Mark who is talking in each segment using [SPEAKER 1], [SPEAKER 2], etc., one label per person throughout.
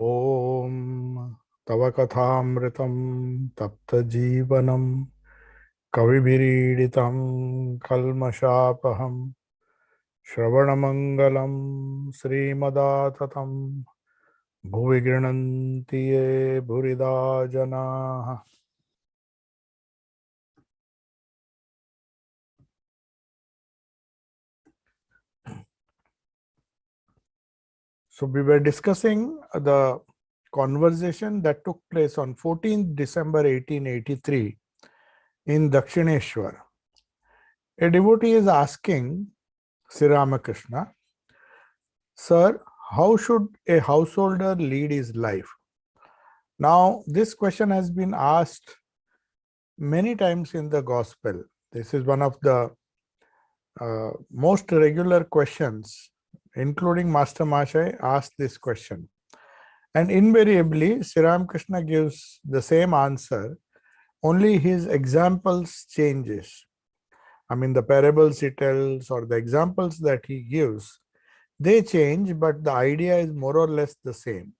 [SPEAKER 1] Om Tava Kathamritam Tapta Jeevanam Kavibhiriditam Kalmashapaham Shravanamangalam Srimadatatam Bhuvi Grinanti Ye Bhurida Janaha. So we were discussing the conversation that took place on 14th December 1883 in Dakshineshwar. A devotee is asking Sri Ramakrishna, Sir, how should a householder lead his life? Now, this question has been asked many times in the gospel. This is one of the most regular questions, including Master Mashai asked this question. And invariably, Sri Ramakrishna gives the same answer, only his examples changes. I mean, the parables he tells or the examples that he gives, they change, but the idea is more or less the same.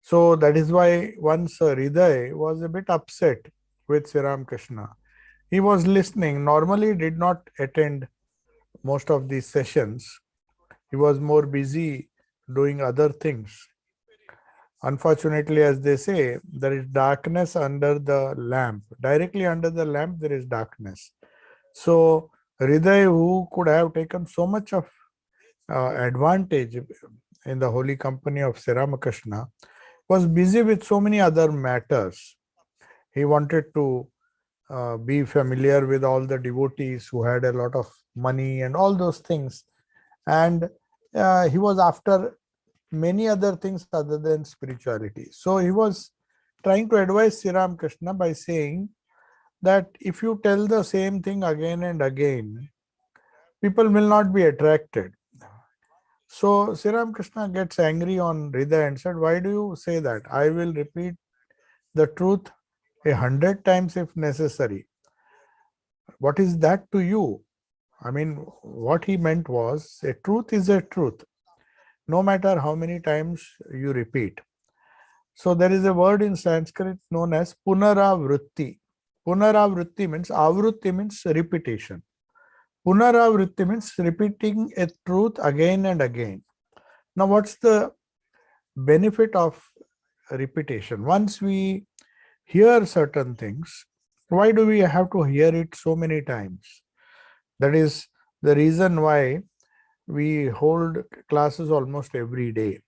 [SPEAKER 1] So that is why once Hriday was a bit upset with Sri Ramakrishna. He was listening, normally did not attend most of these sessions. He was more busy doing other things. Unfortunately, as they say, there is darkness under the lamp. Directly under the lamp, there is darkness. So Hriday, who could have taken so much of advantage in the holy company of Sri Ramakrishna, was busy with so many other matters. He wanted to be familiar with all the devotees who had a lot of money and all those things. And he was after many other things other than spirituality. So he was trying to advise Sri Ramakrishna by saying that if you tell the same thing again and again, people will not be attracted. So Sri Ramakrishna gets angry on Hriday and said, why do you say that? I will repeat the truth 100 times if necessary. What is that to you? I mean, what he meant was, a truth is a truth, no matter how many times you repeat. So there is a word in Sanskrit known as punaravritti. Punaravritti means repetition. Punaravritti means repeating a truth again and again. Now, what's the benefit of repetition? Once we hear certain things, why do we have to hear it so many times? That is the reason why we hold classes almost every day.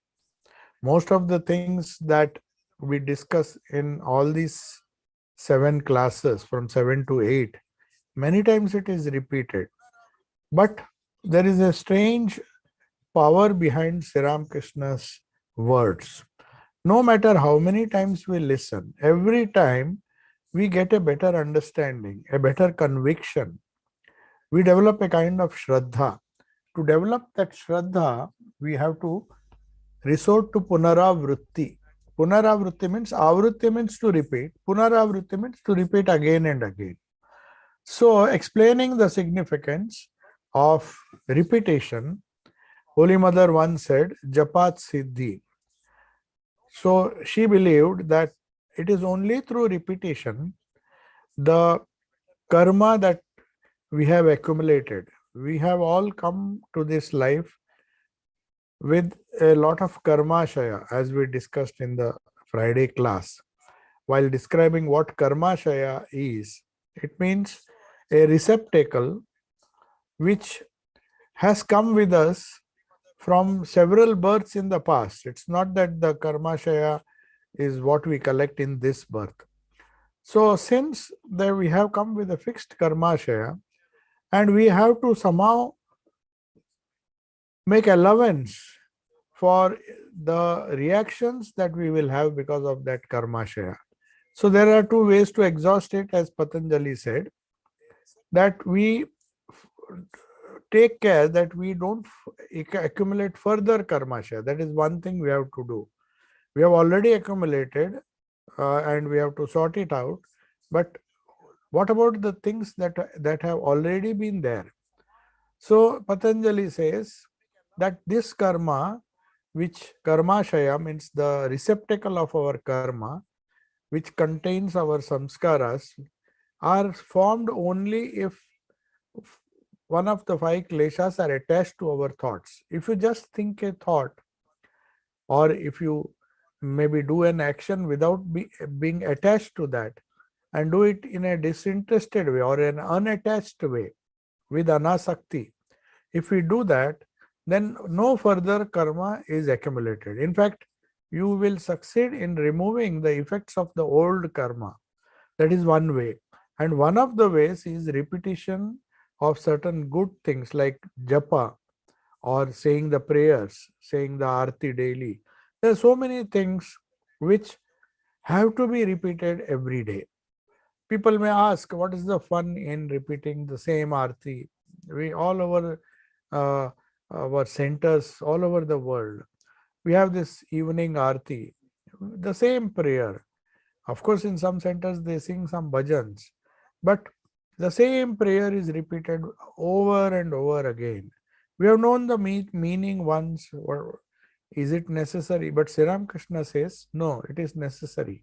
[SPEAKER 1] Most of the things that we discuss in all these 7 classes from 7 to 8, many times it is repeated. But there is a strange power behind Sri Ramakrishna's words. No matter how many times we listen, every time we get a better understanding, a better conviction. We develop a kind of Shraddha. To develop that Shraddha, we have to resort to Punaravritti. Punaravritti means, Avritti means to repeat, Punaravritti means to repeat again and again. So, explaining the significance of repetition, Holy Mother once said, Japat Siddhi. So, she believed that it is only through repetition, the karma that we have accumulated. We have all come to this life with a lot of karmashaya, as we discussed in the Friday class. While describing what karmashaya is, it means a receptacle which has come with us from several births in the past. It's not that the karmashaya is what we collect in this birth. So since that we have come with a fixed karmashaya, and we have to somehow make allowance for the reactions that we will have because of that karmashaya. So there are 2 ways to exhaust it, as Patanjali said, that we take care that we don't accumulate further karmashaya. That is one thing we have to do. We have already accumulated and we have to sort it out. But what about the things that have already been there? So Patanjali says that this karma which karmashaya means the receptacle of our karma, which contains our samskaras, are formed only if one of the five kleshas are attached to our thoughts. If you just think a thought, or if you maybe do an action without being attached to that, and do it in a disinterested way or an unattached way with anasakti, if we do that, then no further karma is accumulated. In fact, you will succeed in removing the effects of the old karma. That is one way. And one of the ways is repetition of certain good things like japa, or saying the prayers, saying the arti daily. There are so many things which have to be repeated every day. People may ask, what is the fun in repeating the same arti? We all over our centers all over the world, we have this evening arti, the same prayer. Of course, in some centers they sing some bhajans, but the same prayer is repeated over and over again. We have known the meaning once, or is it necessary? But Sri Ramakrishna says, no, it is necessary.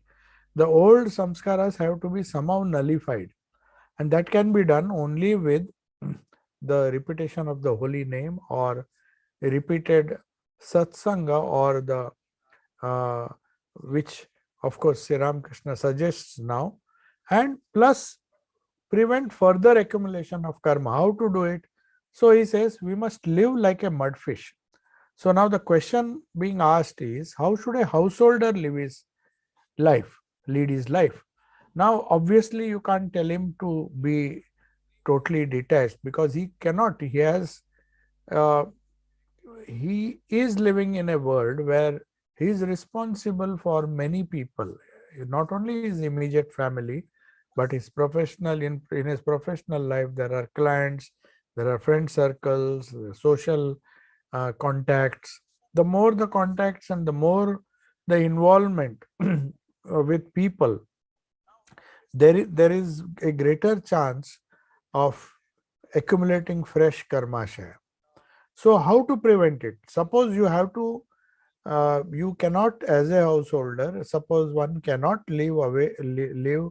[SPEAKER 1] The old samskaras have to be somehow nullified, and that can be done only with the repetition of the holy name, or repeated satsanga, or the which of course Sri Ramakrishna suggests now, and plus prevent further accumulation of karma. How to do it? So he says we must live like a mudfish. So now the question being asked is, how should a householder live his life, lead his life? Now obviously you can't tell him to be totally detached, because he cannot. He has he is living in a world where he is responsible for many people, not only his immediate family, but his professional, in his professional life there are clients, there are friend circles, social contacts. The more the contacts and the more the involvement with people, there is a greater chance of accumulating fresh karmashaya. So how to prevent it? Suppose you have to, you cannot, as a householder, suppose one cannot live away, live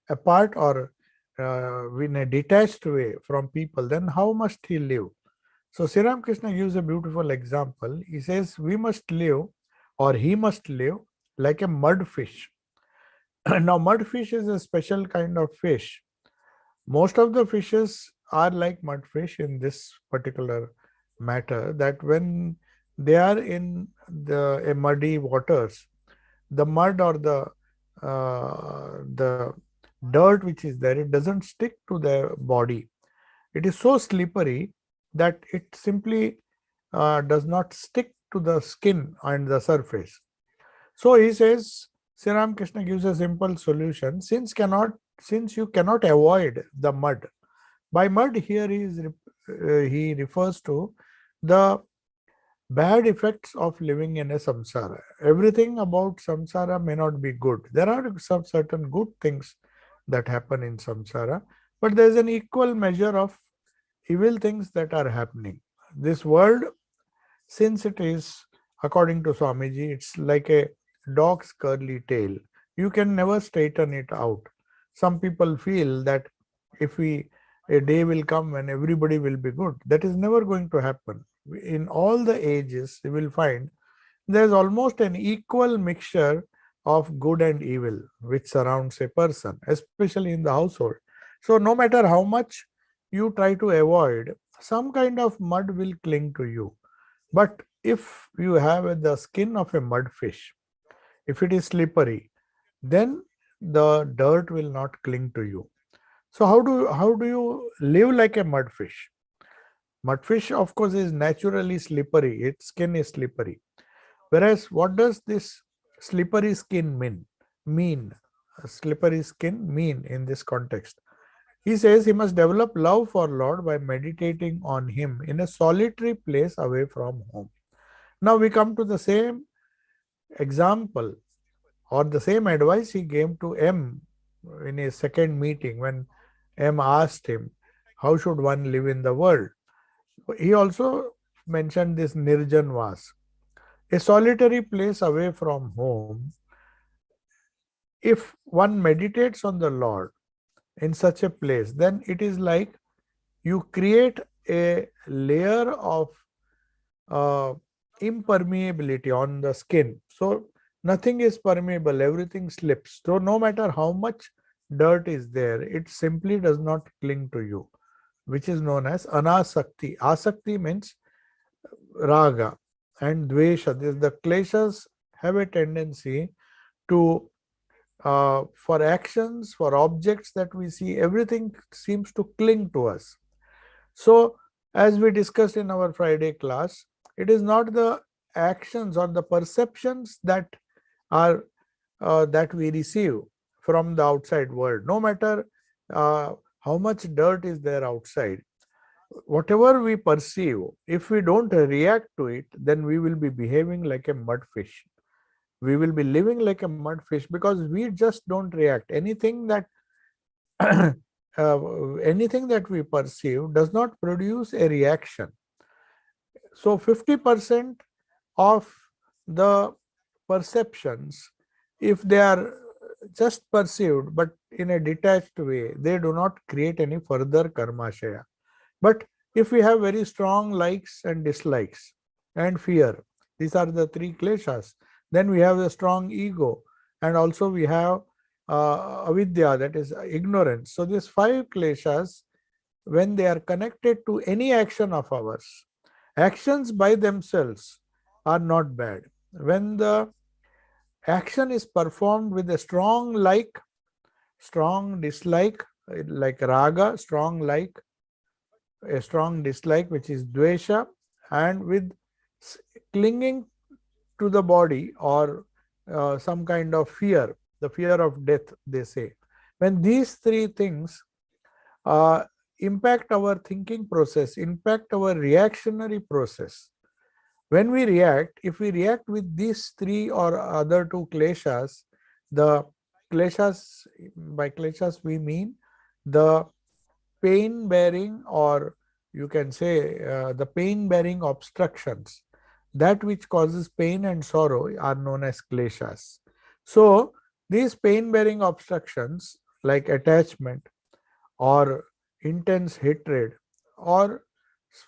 [SPEAKER 1] apart, or in a detached way from people, then how must he live? So Sri Ramakrishna gives a beautiful example. He says we must live, or he must live like a mud fish. Now mud fish is a special kind of fish. Most of the fishes are like mudfish in this particular matter, that when they are in the muddy waters, the mud, or the dirt which is there, it doesn't stick to their body. It is so slippery that it simply does not stick to the skin and the surface. So he says, Sri Ramakrishna gives a simple solution. Since you cannot avoid the mud, by mud here he refers to the bad effects of living in a samsara. Everything about samsara may not be good. There are some certain good things that happen in samsara, but there is an equal measure of evil things that are happening. This world, since it is, according to Swamiji, it's like a dog's curly tail. You can never straighten it out. Some people feel that if a day will come when everybody will be good. That is never going to happen. In all the ages, you will find there is almost an equal mixture of good and evil which surrounds a person, especially in the household. So no matter how much you try to avoid, some kind of mud will cling to you. But if you have the skin of a mudfish, if it is slippery, then the dirt will not cling to you. So how do you live like a mudfish? Mudfish, of course, is naturally slippery. Its skin is slippery. Whereas, what does this slippery skin mean? Slippery skin mean in this context? He says he must develop love for Lord by meditating on Him in a solitary place away from home. Now we come to the same example, or the same advice he gave to M in his second meeting, when M asked him, how should one live in the world? He also mentioned this Nirjan Vas. A solitary place away from home, if one meditates on the Lord in such a place, then it is like you create a layer of uh, impermeability on the skin. So nothing is permeable, everything slips. So no matter how much dirt is there, it simply does not cling to you, which is known as anasakti. Asakti means raga and dvesha. The kleshas have a tendency to, for actions, for objects that we see, everything seems to cling to us. So, as we discussed in our Friday class, it is not the actions or the perceptions that are that we receive from the outside world. No matter how much dirt is there outside, whatever we perceive, if we don't react to it, then we will be behaving like a mudfish. We will be living like a mudfish because we just don't react. Anything that we perceive does not produce a reaction. So 50% of the perceptions, if they are just perceived but in a detached way, they do not create any further karmashaya. But if we have very strong likes and dislikes and fear, these are the three kleshas, then we have a strong ego, and also we have avidya, that is ignorance. So these five kleshas, when they are connected to any action of ours, actions by themselves are not bad. When the action is performed with a strong like, strong dislike, like raga, strong like, a strong dislike, which is dvesha, and with clinging to the body, or some kind of fear, the fear of death, they say. When these three things uh, impact our thinking process, impact our reactionary process, when we react, if we react with these three or other two kleshas, the kleshas, by kleshas we mean the pain bearing, or you can say the pain bearing obstructions, that which causes pain and sorrow, are known as kleshas. So these pain bearing obstructions like attachment, or intense hatred, or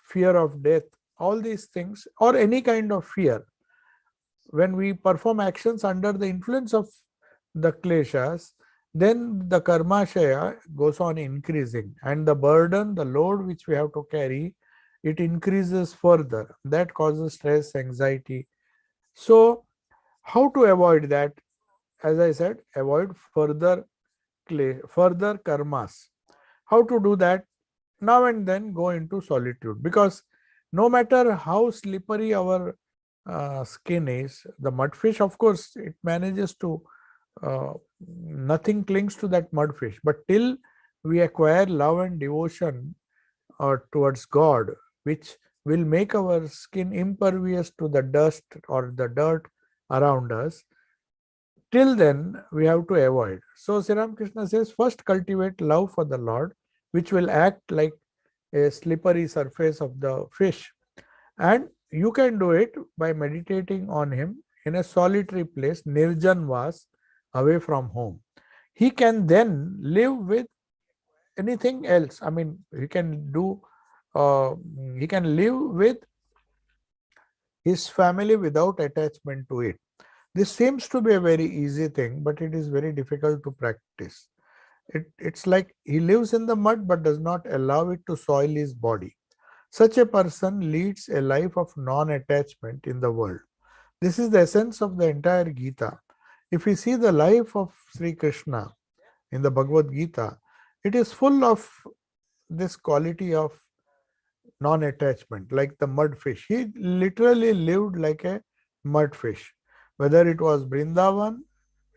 [SPEAKER 1] fear of death, all these things, or any kind of fear, when we perform actions under the influence of the kleshas, then the karmashaya goes on increasing, and the burden, the load which we have to carry, it increases further. That causes stress, anxiety. So how to avoid that? As I said, avoid further karmas. How to do that? Now and then go into solitude, because no matter how slippery our skin is, the mudfish, of course, it manages to, nothing clings to that mudfish. But till we acquire love and devotion towards God, which will make our skin impervious to the dust or the dirt around us, till then we have to avoid. So Sri Ramakrishna says, first cultivate love for the Lord, which will act like a slippery surface of the fish. And you can do it by meditating on him in a solitary place, nirjan vas, away from home. He can then live with anything else. I mean, uh, he can live with his family without attachment to it. This seems to be a very easy thing, but it is very difficult to practice. It's like he lives in the mud but does not allow it to soil his body. Such a person leads a life of non-attachment in the world. This is the essence of the entire Gita. If we see the life of Sri Krishna in the Bhagavad Gita, it is full of this quality of non-attachment, like the mudfish. He literally lived like a mudfish. Whether it was Brindavan,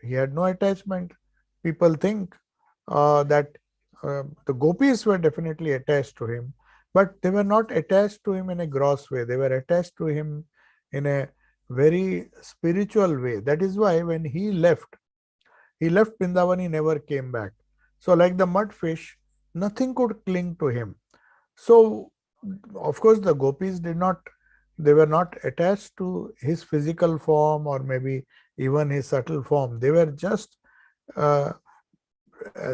[SPEAKER 1] he had no attachment. People think that the gopis were definitely attached to him, but they were not attached to him in a gross way. They were attached to him in a very spiritual way. That is why when he left Brindavan, he never came back. So like the mudfish, nothing could cling to him. So of course the gopis did not They were not attached to his physical form or maybe even his subtle form. They were just, uh,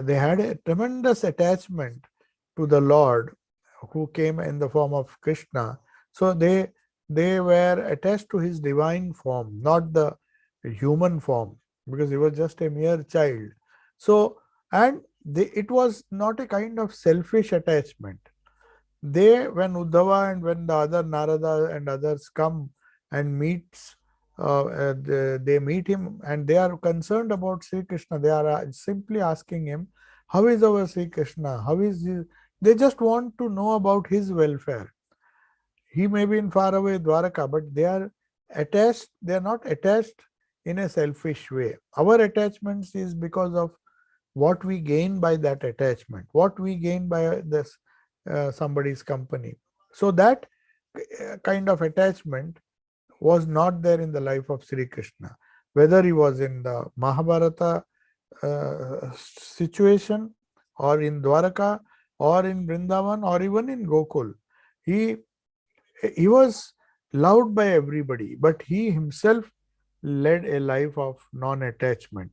[SPEAKER 1] they had a tremendous attachment to the Lord who came in the form of Krishna. So they were attached to his divine form, not the human form, because he was just a mere child. So, and it was not a kind of selfish attachment. They, when Uddhava and when the other Narada and others come and meets, they meet him and they are concerned about Sri Krishna. They are simply asking him, how is our Sri Krishna? How is he? They just want to know about his welfare. He may be in far away Dwaraka, but they are attached. They are not attached in a selfish way. Our attachments is because of what we gain by that attachment, what we gain by this somebody's company. So that kind of attachment was not there in the life of Sri Krishna, whether he was in the Mahabharata situation or in Dwaraka or in Vrindavan or even in Gokul. He was loved by everybody, but he himself led a life of non-attachment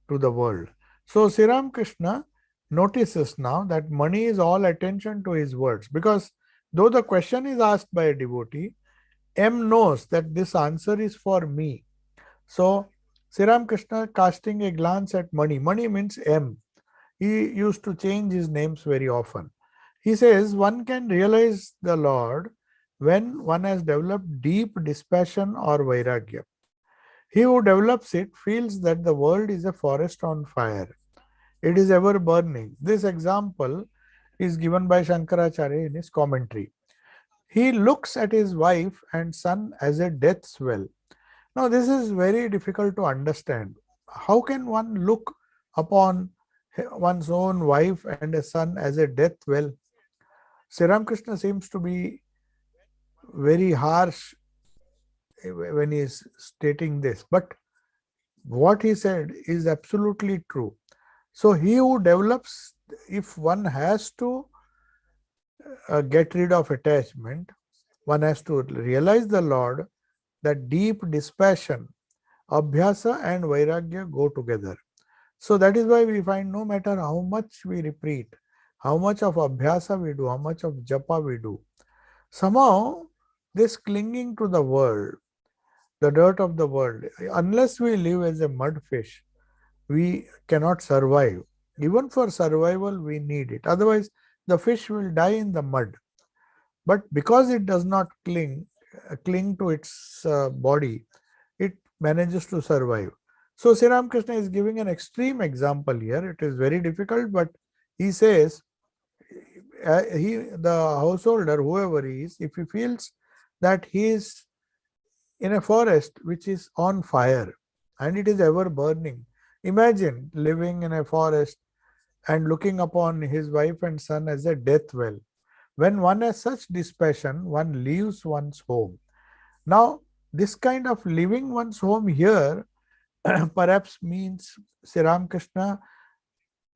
[SPEAKER 1] to the world. So Sri Krishna notices now that money is all attention to his words, because though the question is asked by a devotee, M knows that this answer is for me. So Sri Krishna casting a glance at money. Money means M. He used to change his names very often. He says one can realize the Lord when one has developed deep dispassion or vairagya. He who develops it feels that the world is a forest on fire. It is ever burning. This example is given by Shankaracharya in his commentary. He looks at his wife and son as a death's well. Now, this is very difficult to understand. How can one look upon one's own wife and a son as a death well? Sri Ramakrishna seems to be very harsh when he is stating this, but what he said is absolutely true. So he who develops, if one has to get rid of attachment, one has to realize the Lord, that deep dispassion, abhyasa and vairagya go together. So that is why we find no matter how much we repeat, how much of abhyasa we do, how much of japa we do, somehow this clinging to the world, the dirt of the world, unless we live as a mud fish, we cannot survive. Even for survival, we need it. Otherwise, the fish will die in the mud. But because it does not cling to its body, it manages to survive. So Sri Ramakrishna is giving an extreme example here. It is very difficult, but he says, the householder, whoever he is, if he feels that he is in a forest which is on fire and it is ever burning. Imagine living in a forest and looking upon his wife and son as a death well. When one has such dispassion, one leaves one's home. Now, this kind of leaving one's home here perhaps means Sri Ramakrishna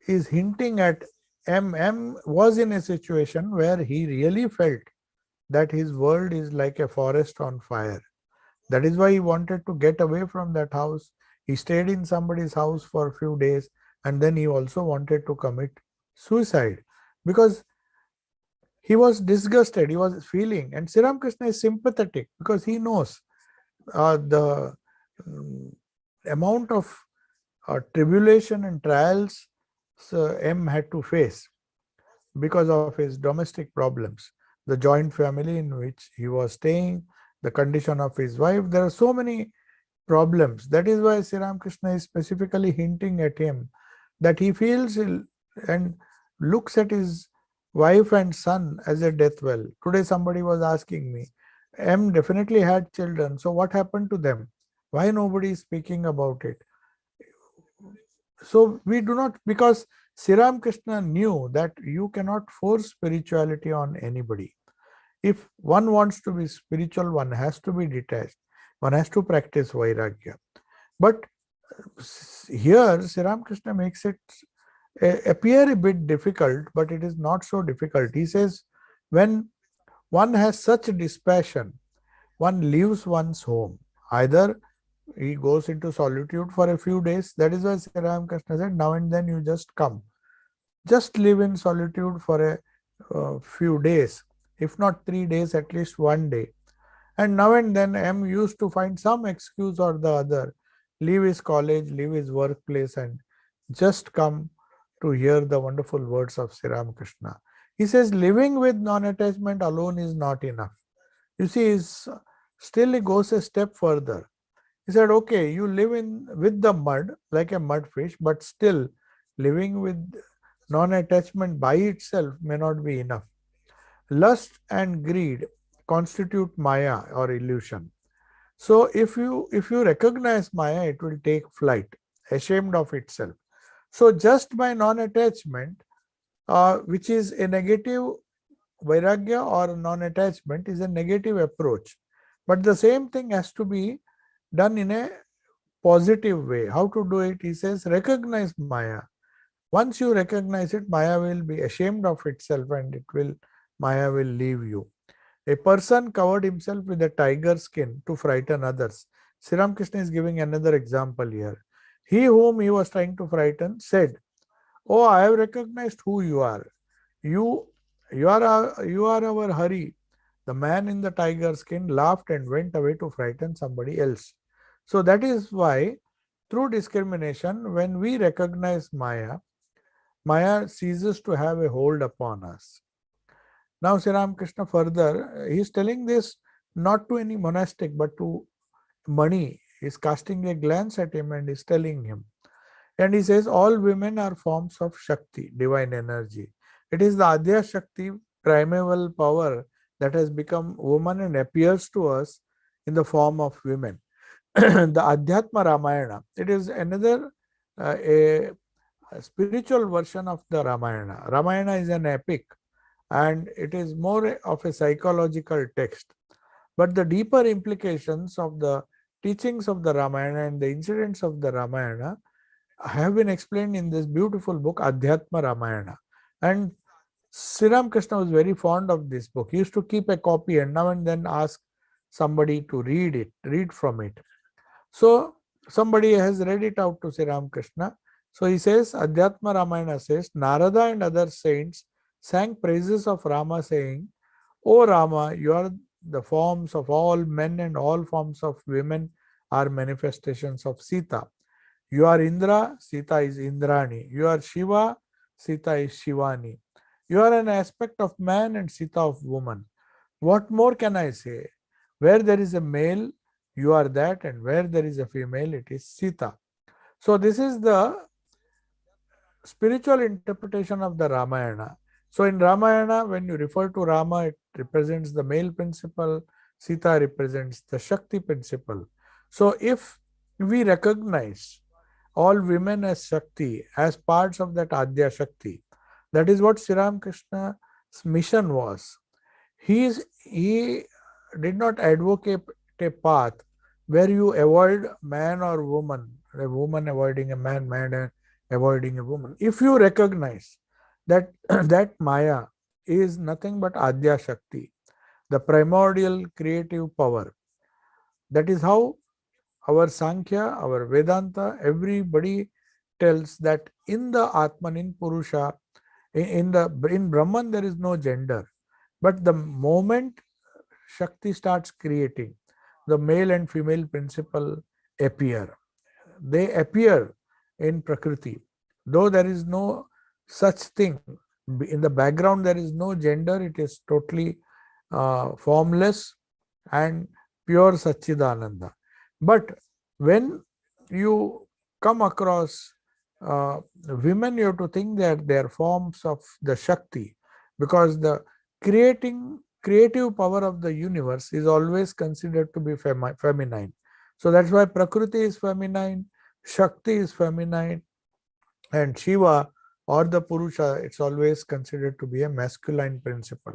[SPEAKER 1] is hinting at M was in a situation where he really felt that his world is like a forest on fire. That is why he wanted to get away from that house. He stayed in somebody's house for a few days, and then he also wanted to commit suicide because he was disgusted, he was feeling. And Sri Ramakrishna is sympathetic because he knows the amount of tribulation and trials M had to face because of his domestic problems, the joint family in which he was staying, the condition of his wife. There are so many problems. That is why Sri Ramakrishna is specifically hinting at him that he feels and looks at his wife and son as a death well. Today somebody was asking me, M definitely had children, so what happened to them? Why nobody is speaking about it? So we do not, because Sri Ramakrishna knew that you cannot force spirituality on anybody. If one wants to be spiritual, one has to be detached. One has to practice vairagya. But here, Sri Ramakrishna makes it appear a bit difficult, but it is not so difficult. He says, when one has such dispassion, one leaves one's home. Either he goes into solitude for a few days. That is why Sri Ramakrishna said, now and then you just come. Just live in solitude for a few days. If not 3 days, at least one day. And now and then M used to find some excuse or the other, leave his college, leave his workplace, and just come to hear the wonderful words of Sri Ramakrishna. He says, living with non-attachment alone is not enough. You see, still he goes a step further. He said, okay, you live in with the mud like a mud fish, but still living with non-attachment by itself may not be enough. Lust and greed constitute Maya or illusion. So if you recognize Maya, it will take flight, ashamed of itself. So just by non-attachment, which is a negative vairagya or non-attachment is a negative approach. But the same thing has to be done in a positive way. How to do it? He says, recognize Maya. Once you recognize it, Maya will be ashamed of itself and Maya will leave you. A person covered himself with a tiger skin to frighten others. Sri Ramakrishna is giving another example here. He whom he was trying to frighten said, oh, I have recognized who you are. You are our Hari. The man in the tiger skin laughed and went away to frighten somebody else. So that is why through discrimination, when we recognize Maya, Maya ceases to have a hold upon us. Now Sri Ramakrishna further, he is telling this not to any monastic but to Mani. He is casting a glance at him and is telling him. And he says, all women are forms of Shakti, divine energy. It is the Adya Shakti, primeval power, that has become woman and appears to us in the form of women. The Adhyatma Ramayana, it is another a spiritual version of the Ramayana. Ramayana is an epic and it is more of a psychological text. But the deeper implications of the teachings of the Ramayana and the incidents of the Ramayana have been explained in this beautiful book, Adhyatma Ramayana. And Sri Ramakrishna was very fond of this book. He used to keep a copy and now and then ask somebody to read from it. So somebody has read it out to Sri Ramakrishna. So he says, Adhyatma Ramayana says, Narada and other saints sang praises of Rama, saying, O Rama, you are the forms of all men and all forms of women are manifestations of Sita. You are Indra, Sita is Indrani. You are Shiva, Sita is Shivani. You are an aspect of man and Sita of woman. What more can I say? Where there is a male, you are that, and where there is a female, it is Sita. So this is the spiritual interpretation of the Ramayana. So in Ramayana, when you refer to Rama, it represents the male principle. Sita represents the Shakti principle. So if we recognize all women as Shakti, as parts of that Adya Shakti, that is what Sri Ramakrishna's mission was. He did not advocate a path where you avoid man or woman, a woman avoiding a man, man avoiding a woman. If you recognize that that Maya is nothing but Adya Shakti, the primordial creative power, that is how our Sankhya, our Vedanta, everybody tells that in the Atman, in Purusha, in Brahman there is no gender. But the moment Shakti starts creating, the male and female principle appear. They appear in Prakriti. Though there is no such thing, in the background there is no gender, it is totally formless and pure Satchidananda. But when you come across women, you have to think that they are forms of the Shakti, because the creative power of the universe is always considered to be feminine. So that's why Prakriti is feminine, Shakti is feminine, and Shiva or the Purusha, it's always considered to be a masculine principle.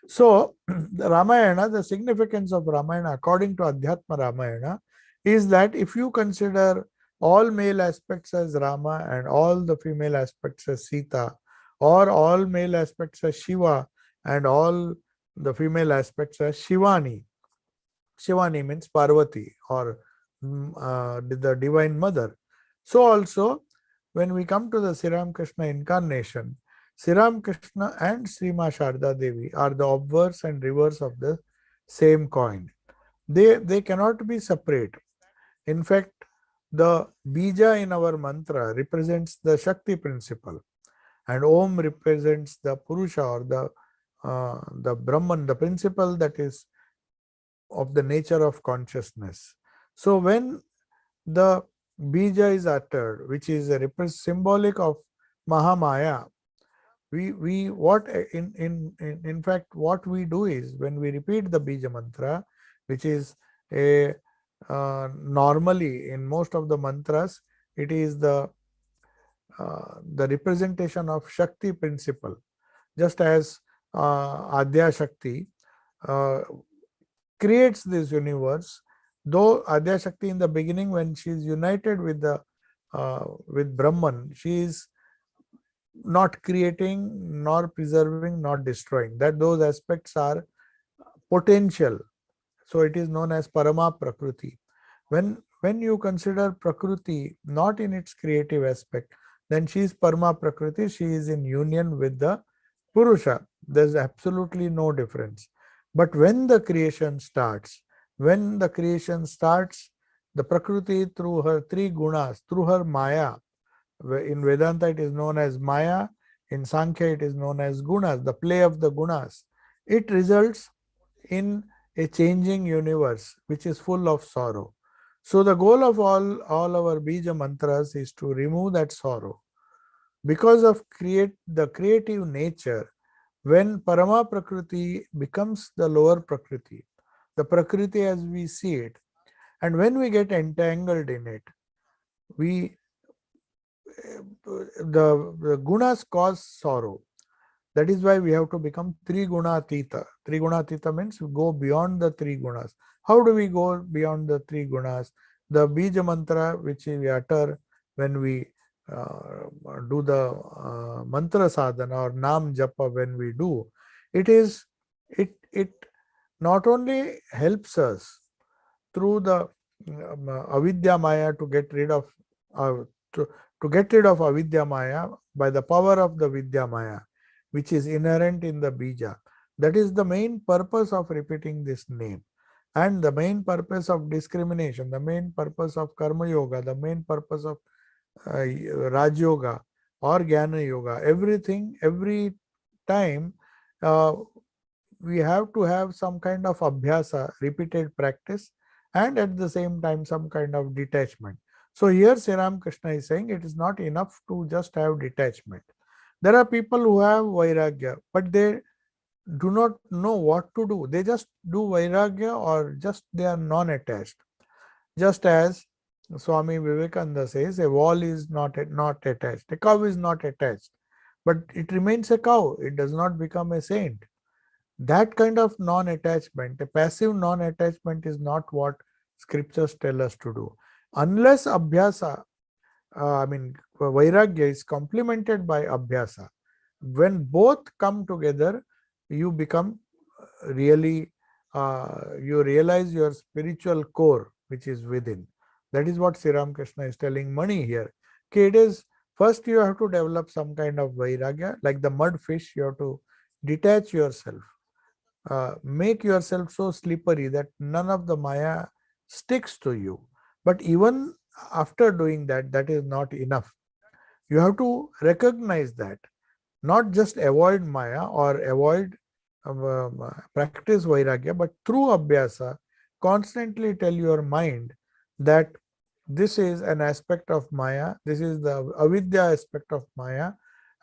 [SPEAKER 1] So the Ramayana, the significance of Ramayana according to Adhyatma Ramayana is that if you consider all male aspects as Rama and all the female aspects as Sita, or all male aspects as Shiva and all the female aspects as Shivani, Shivani means Parvati, or the Divine Mother. So also, when we come to the Sri Ramakrishna incarnation, Sri Ramakrishna and Sri Ma Sharda Devi are the obverse and reverse of the same coin. They cannot be separate. In fact, the bija in our mantra represents the Shakti principle, and Om represents the Purusha, or the Brahman, the principle that is of the nature of consciousness. So when the bija is uttered, which is a symbolic of Mahamaya, we what in fact what we do is, when we repeat the bija mantra, which is a normally in most of the mantras, it is the representation of Shakti principle, just as Adya Shakti uh, creates this universe. Though Adya Shakti in the beginning, when she is united with the with Brahman, she is not creating, nor preserving, not destroying. That those aspects are potential. So it is known as Parama Prakriti. When you consider Prakriti not in its creative aspect, then she is Parama Prakriti. She is in union with the Purusha. There's absolutely no difference. But when the creation starts, the Prakriti, through her three gunas, through her Maya, in Vedanta it is known as Maya, in Sankhya it is known as gunas, the play of the gunas. It results in a changing universe which is full of sorrow. So the goal of all our bija mantras is to remove that sorrow. Because of the creative nature, when Parama Prakriti becomes the lower Prakriti, the Prakriti as we see it, and when we get entangled in it, the gunas cause sorrow. That is why we have to become Trigunatita. Trigunatita means go beyond the three gunas. How do we go beyond the three gunas? The bija mantra which we utter when we do the mantra sadhana or nam japa, when we do, it not only helps us through the avidya maya to get rid of avidya maya by the power of the vidya maya, which is inherent in the bija. That is the main purpose of repeating this name, and the main purpose of discrimination, the main purpose of karma yoga, the main purpose of Raj Yoga or Jnana Yoga. Everything, every time uh, we have to have some kind of abhyasa, repeated practice, and at the same time some kind of detachment. So here Sri Ramakrishna is saying it is not enough to just have detachment. There are people who have vairagya, but they do not know what to do. They just do vairagya, or just they are non-attached. Just as Swami Vivekananda says, a wall is not attached. A cow is not attached, but it remains a cow. It does not become a saint. That kind of non-attachment, a passive non-attachment, is not what scriptures tell us to do. Unless abhyasa, vairagya is complemented by abhyasa. When both come together, you become really, you realize your spiritual core which is within. That is what Sri Ramakrishna is telling Mani here. Okay, it is first you have to develop some kind of vairagya, like the mud fish. You have to detach yourself, make yourself so slippery that none of the Maya sticks to you. But even after doing that, that is not enough. You have to recognize that, not just avoid Maya or avoid practice Vairagya, but through Abhyasa, constantly tell your mind that this is an aspect of Maya, this is the avidya aspect of Maya,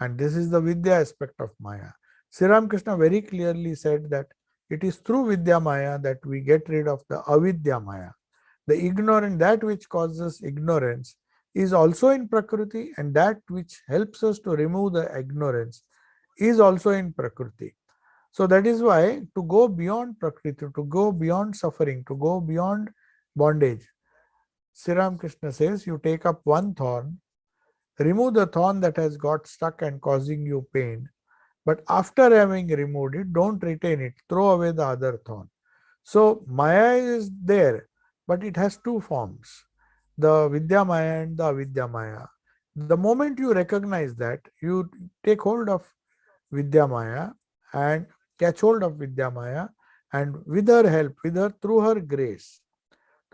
[SPEAKER 1] and this is the vidya aspect of Maya. Sri Ramakrishna very clearly said that it is through vidya Maya that we get rid of the avidya Maya. The ignorant, that which causes ignorance, is also in Prakriti, and that which helps us to remove the ignorance is also in Prakriti. So that is why to go beyond Prakriti, to go beyond suffering, to go beyond bondage, Sri Ramakrishna says you take up one thorn, remove the thorn that has got stuck and causing you pain, but after having removed it, don't retain it, throw away the other thorn. So Maya is there, but it has two forms, the Vidya Maya and the Avidya Maya. The moment you recognize that, you take hold of Vidya Maya and catch hold of Vidya Maya, and with her help, through her grace,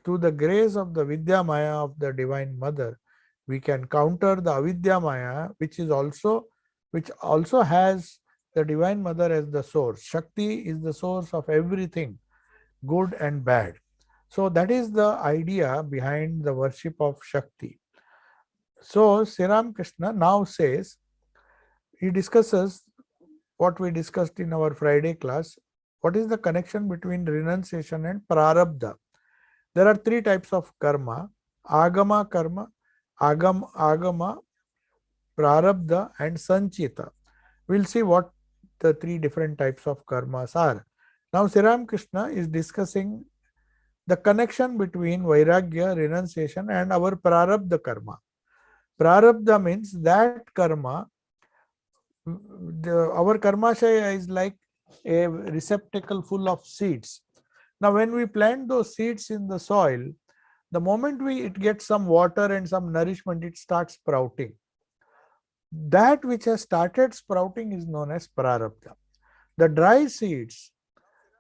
[SPEAKER 1] through the grace of the Vidya Maya of the Divine Mother, we can counter the Avidya Maya, which also has the Divine Mother as the source. Shakti is the source of everything, good and bad. So that is the idea behind the worship of Shakti. So Sri Krishna now says, he discusses what we discussed in our Friday class. What is the connection between renunciation and prarabdha? There are three types of karma: agama karma, agama, prarabdha, and sanchita. We'll see what the three different types of karmas are. Now, Sri Krishna is discussing the connection between vairagya, renunciation, and our prarabdha karma. Prarabdha means that karma, our karmashaya is like a receptacle full of seeds. Now, when we plant those seeds in the soil, the moment it gets some water and some nourishment, it starts sprouting. That which has started sprouting is known as prarabdha. The dry seeds,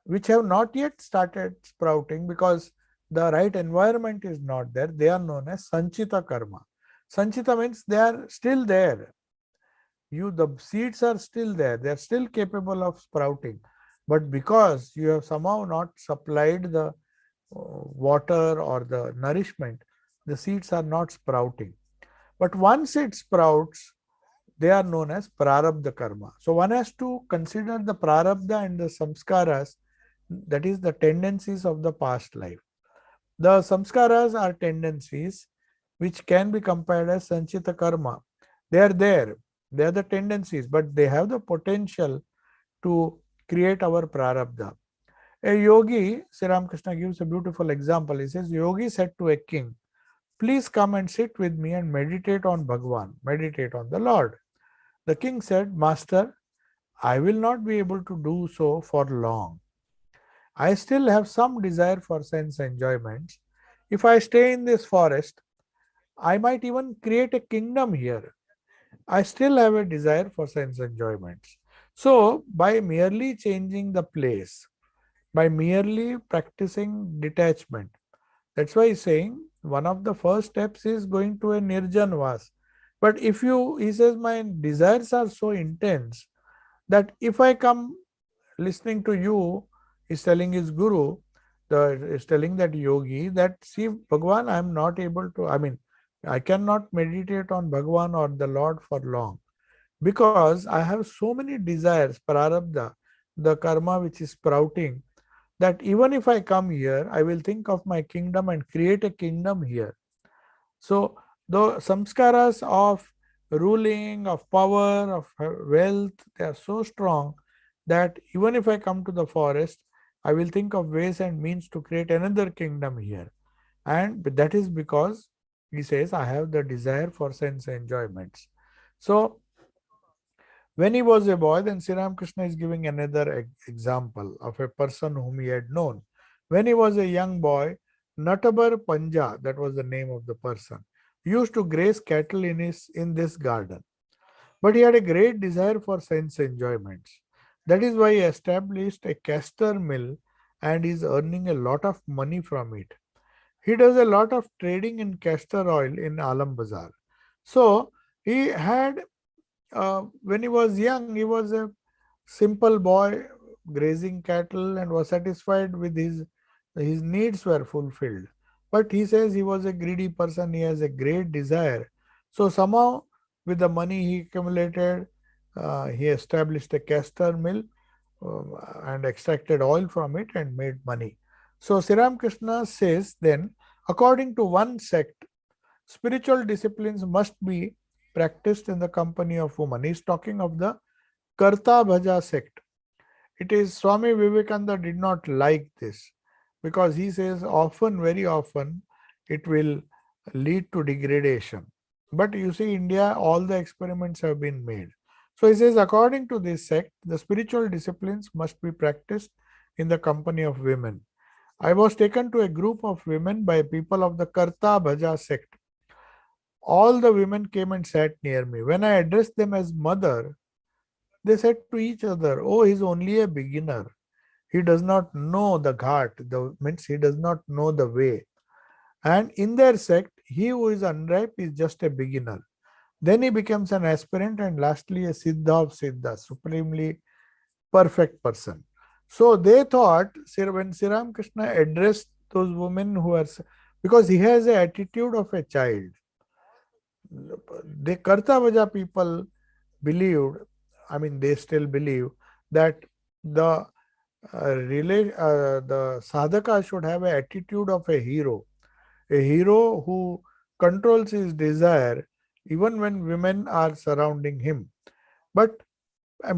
[SPEAKER 1] which have not yet started sprouting because the right environment is not there, they are known as sanchita karma. Sanchita means they are still there. The seeds are still there, they are still capable of sprouting, but because you have somehow not supplied the water or the nourishment, the seeds are not sprouting. But once it sprouts, they are known as prarabdha karma. So one has to consider the prarabdha and the samskaras, that is the tendencies of the past life. The samskaras are tendencies which can be compared as sanchita karma. They are there, they are the tendencies, but they have the potential to create our prarabdha. A yogi, Sri Ramakrishna gives a beautiful example. He says, yogi said to a king, please come and sit with me and meditate on Bhagwan, meditate on the Lord. The king said, Master, I will not be able to do so for long. I still have some desire for sense enjoyments. If I stay in this forest, I might even create a kingdom here. I still have a desire for sense enjoyments. So, by merely changing the place, by merely practicing detachment, that's why he's saying one of the first steps is going to a nirjan vas. But he says, my desires are so intense that if I come listening to you, is telling his guru, is telling that yogi that, see, Bhagwan, I am not able to, I cannot meditate on Bhagwan or the Lord for long because I have so many desires, prarabdha, the karma which is sprouting, that even if I come here, I will think of my kingdom and create a kingdom here. So the samskaras of ruling, of power, of wealth, they are so strong that even if I come to the forest, I will think of ways and means to create another kingdom here. And that is because he says, I have the desire for sense enjoyments. So when he was a boy, then Sri Ramakrishna is giving another example of a person whom he had known. When he was a young boy, Natabar Panja, that was the name of the person, used to graze cattle in this garden. But he had a great desire for sense enjoyments. That is why he established a castor mill and is earning a lot of money from it. He does a lot of trading in castor oil in Alam Bazar. So he had when he was young, he was a simple boy grazing cattle and was satisfied with his needs were fulfilled. But he says he was a greedy person, he has a great desire. So somehow with the money he accumulated, he established a castor mill and extracted oil from it and made money. So Sri Krishna says then, according to one sect, spiritual disciplines must be practiced in the company of women. He is talking of the Karta Bhaja sect. It is Swami Vivekananda did not like this because he says often, very often, it will lead to degradation. But you see, India, all the experiments have been made. So he says, according to this sect, the spiritual disciplines must be practiced in the company of women. I was taken to a group of women by people of the Karta Bhaja sect. All the women came and sat near me. When I addressed them as mother, they said to each other, "Oh, he's only a beginner. He does not know the ghat, means he does not know the way." And in their sect, he who is unripe is just a beginner. Then he becomes an aspirant and lastly a Siddha of Siddha, supremely perfect person. So they thought when Sri Ramakrishna addressed those women who are, because he has an attitude of a child. The Kartavaja people believed, I mean, they still believe that the the sadhaka should have an attitude of a hero who controls his desire even when women are surrounding him. But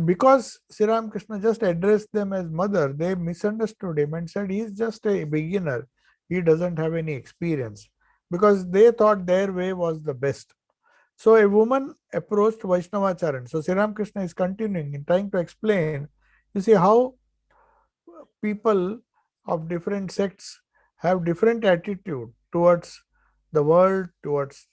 [SPEAKER 1] because Sri Ramakrishna just addressed them as mother, they misunderstood him and said he's just a beginner. He doesn't have any experience, because they thought their way was the best. So a woman approached Vaishnavacharan. So Sri Ramakrishna is continuing in trying to explain, you see how people of different sects have different attitude towards the world, towards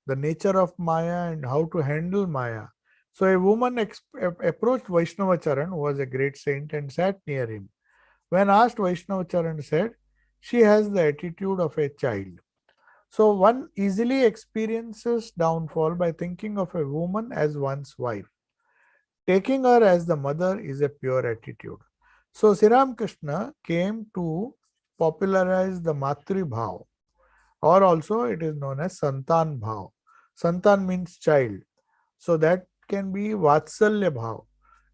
[SPEAKER 1] the nature of Maya and how to handle Maya. So a woman approached Vaishnavacharan, who was a great saint, and sat near him. When asked, Vaishnavacharan said, "She has the attitude of a child." So one easily experiences downfall by thinking of a woman as one's wife. Taking her as the mother is a pure attitude. So Sri Ramakrishna came to popularize the Matri Bhav, or also it is known as Santan Bhav. Santan means child. So that can be Vatsalya Bhav.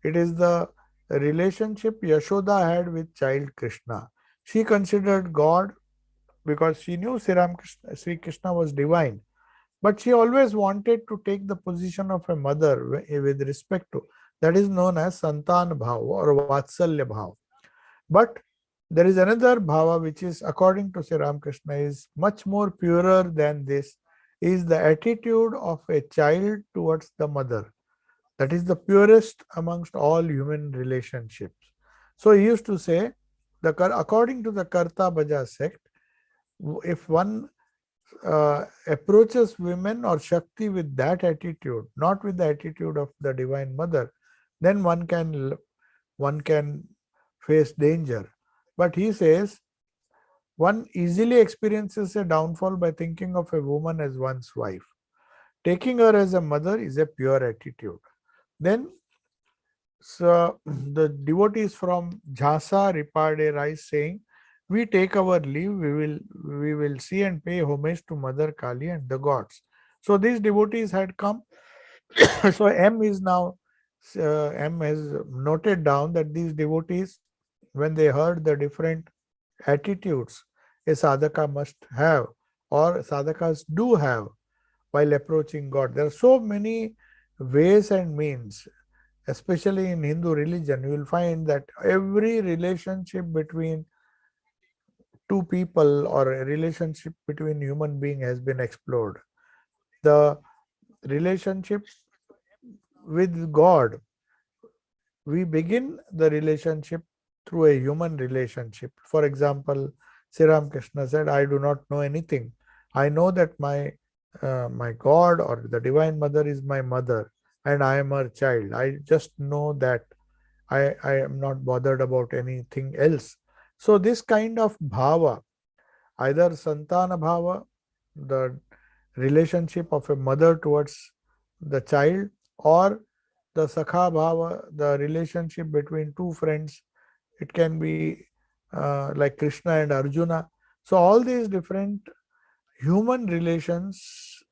[SPEAKER 1] It is the relationship Yashoda had with child Krishna. She considered God, because she knew Sri Krishna was divine, but she always wanted to take the position of a mother with respect to. That is known as Santan Bhav or Vatsalya Bhav. But there is another bhava which is, according to Sri Ramakrishna, is much more purer than this, is the attitude of a child towards the mother. That is the purest amongst all human relationships. So he used to say, according to the Karta Bhaja sect, if one approaches women or Shakti with that attitude, not with the attitude of the Divine Mother, then one can face danger. But he says one easily experiences a downfall by thinking of a woman as one's wife. Taking her as a mother is a pure attitude. Then so the devotees from Jhasa Ripade rise saying, "We take our leave, we will see and pay homage to Mother Kali and the gods." So these devotees had come. So M has noted down that these devotees, when they heard the different attitudes a sadhaka must have, or sadhakas do have, while approaching God, there are so many ways and means. Especially in Hindu religion, you will find that every relationship between two people or a relationship between human being has been explored. The relationship with God, we begin the relationship through a human relationship. For example, Sri Ramakrishna said, "I do not know anything. I know that my God or the Divine Mother is my mother and I am her child. I just know that I am not bothered about anything else." So this kind of bhava, either Santana bhava, the relationship of a mother towards the child, or the Sakha bhava, the relationship between two friends, it can be like Krishna and Arjuna. So all these different human relations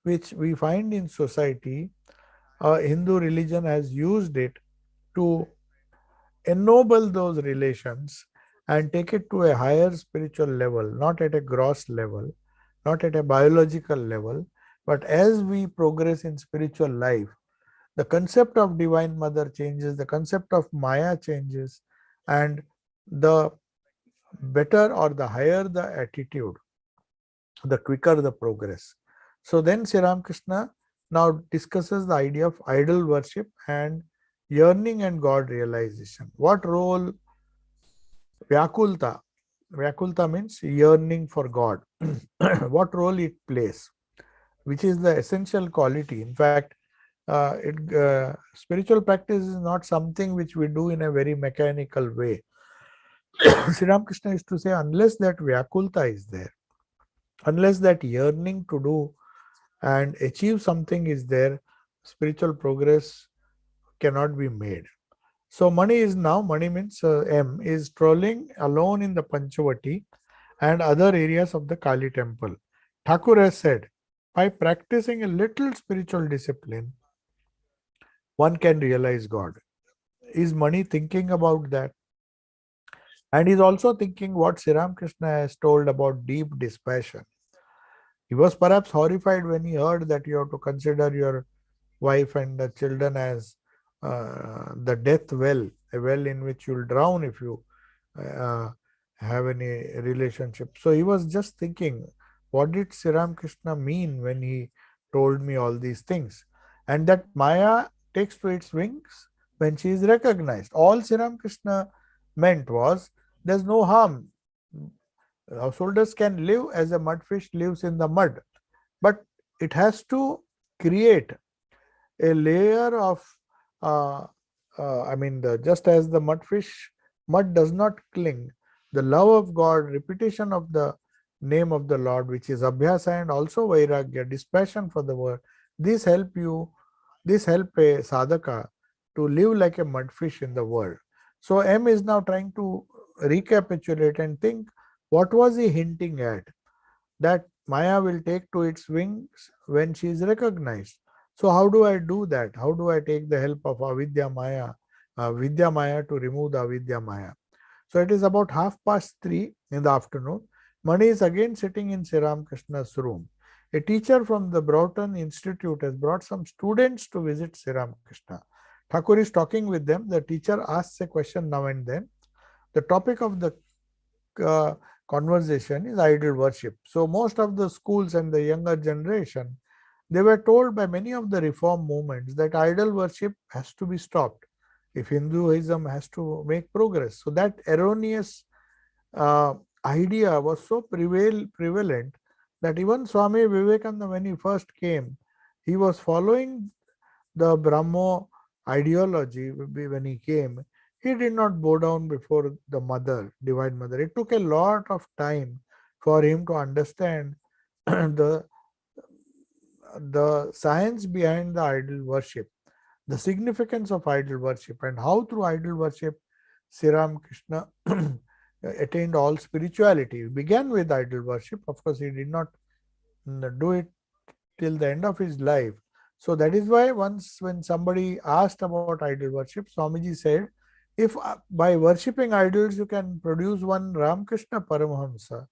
[SPEAKER 1] which we find in society, Hindu religion has used it to ennoble those relations and take it to a higher spiritual level, not at a gross level, not at a biological level, but as we progress in spiritual life, the concept of Divine Mother changes, the concept of Maya changes, and the better or the higher the attitude, the quicker the progress. So then Sri Ramakrishna now discusses the idea of idol worship and yearning and God realization. What role Vyakulta, Vyakulta means yearning for God. What role it plays, which is the essential quality. In fact, spiritual practice is not something which we do in a very mechanical way. Sri Ramakrishna used to say, unless that Vyakulta is there, unless that yearning to do and achieve something is there, spiritual progress cannot be made. So money means M, is strolling alone in the Panchavati and other areas of the Kali temple. Thakur has said, by practicing a little spiritual discipline, one can realize God. Is Mani thinking about that? And he's also thinking what Sri Ramakrishna has told about deep dispassion. He was perhaps horrified when he heard that you have to consider your wife and the children as the death well, a well in which you'll drown if you uh, have any relationship. So he was just thinking, what did Sri Ramakrishna mean when he told me all these things? And that Maya takes to its wings when she is recognized. All Sri Ramakrishna meant was there's no harm. Householders can live as a mudfish lives in the mud, but it has to create a layer of just as the mud does not cling, the love of God, repetition of the name of the Lord, which is abhyasa, and also vairagya, dispassion for the word, this help a sadhaka to live like a mudfish in the world. So M is now trying to recapitulate and think, what was he hinting at? That Maya will take to its wings when she is recognized. So how do I do that? How do I take the help of Vidya Maya to remove the Avidya Maya? So it is about 3:30 in the afternoon. Mani is again sitting in Sri Ramakrishna's room. A teacher from the Broughton Institute has brought some students to visit Sri Ramakrishna. Thakur is talking with them. The teacher asks a question now and then. The topic of the uh, conversation is idol worship. So most of the schools and the younger generation, they were told by many of the reform movements that idol worship has to be stopped if Hinduism has to make progress. So that erroneous uh, idea was so prevalent that even Swami Vivekananda, when he first came, he was following the Brahmo ideology when he came. He did not bow down before the mother, divine mother. It took a lot of time for him to understand the science behind the idol worship, the significance of idol worship, and how through idol worship Sri Ramakrishna attained all spirituality. He began with idol worship. Of course, he did not do it till the end of his life. So that is why once when somebody asked about idol worship, Swamiji said, if by worshipping idols you can produce one Ramakrishna Paramahamsa,